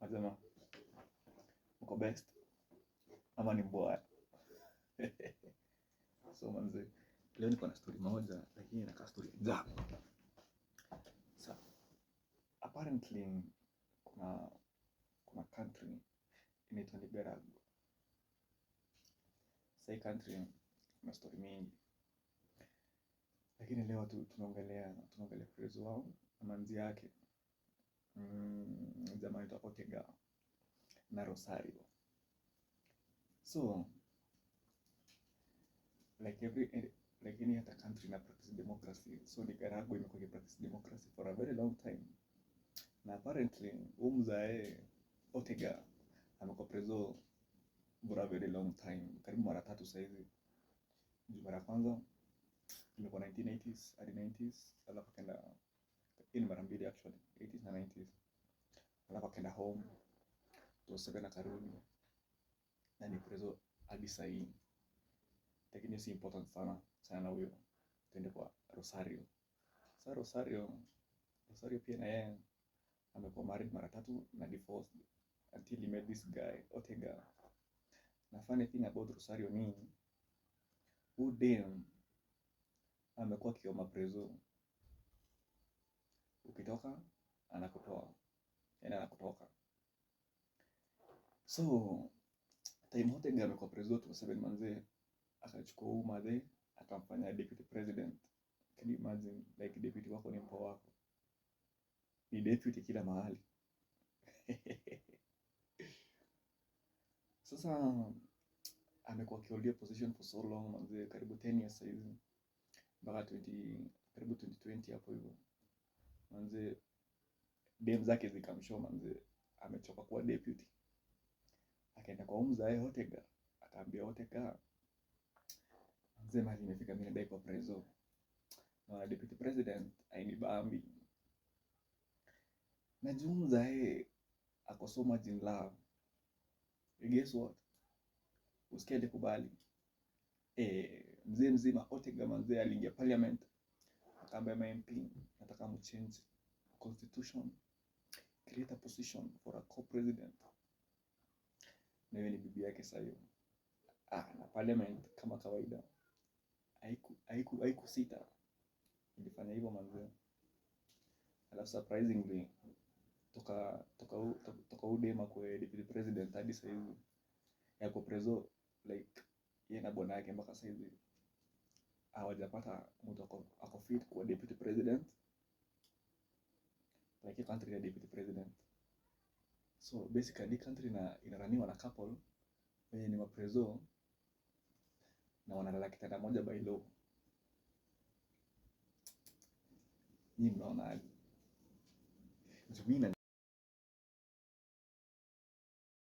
Nasema uko best ama ni mbaya? So manze, leo niko na story moja lakini inakaa story exam. So apparently kuna country inaitwa Nicaragua. Say country na story mingi, lakini leo tunaongelea prezo wao na manzi yake, jamaa anaitwa Ortega na Rosario. So like any other country na practice democracy, so Nicaragua imekuwa practice democracy for a very long time. Na apparently mzae Ortega amekuwa preso for a very long time, karibu mara 3 sasa hivi. Mara kwanza ilikuwa 1980s hadi 90s, alafu kaenda in mara mbili actually 80s na 90s, alafu kaenda home to 7 na karudi, na ni preso hadi sasa hivi. Lakini si important sana huyo. Tuende kwa Rosario. Sasa Rosario pia na yeye amekuwa married mara 3 na divorced until he met this guy Ortega. Na funny thing about Rosario ni udem amekuwa kioma preso, ukitoka anakutoa, yani anakutoka. So time Ortega amekuwa preso to 7 manze, akachukua madhe akamfanya deputy president. Can you imagine, like deputy wako ni mpoa wako, ni deputy kila mahali. Sasa amekuwa kiolia position for so long manze, karibu 10 years hivi, mpaka karibu 2020 hapo hivyo manze. Dem zake zikamshow manze amechoka kuwa deputy, akaenda kwa mzae Ortega, akaambia Ortega, manze mali imefika mimi nadai kwa preso na deputy president ainibambi. Na mzae ako so much in love. Guess what? Usikie kubali. Mzee mzima Ortega manze aliingia parliament, akaambia MP, nataka mchange constitution, create a position for a co-president. Na yeye ni bibi yake sasa hiyo. Na parliament kama kawaida haiku sita, ilifanya hivyo manze. Alafu surprisingly toka udema kwa deputy president hadi sasa hivi yako preso, like yeye na bwana yake mpaka sasa hivi hawajapata mtu ako fit kwa deputy president, like country ya deputy president. So basically country inaraniwa na couple wenye ni mapreso na wanalala kitanda moja by law. Ni mnaona aje?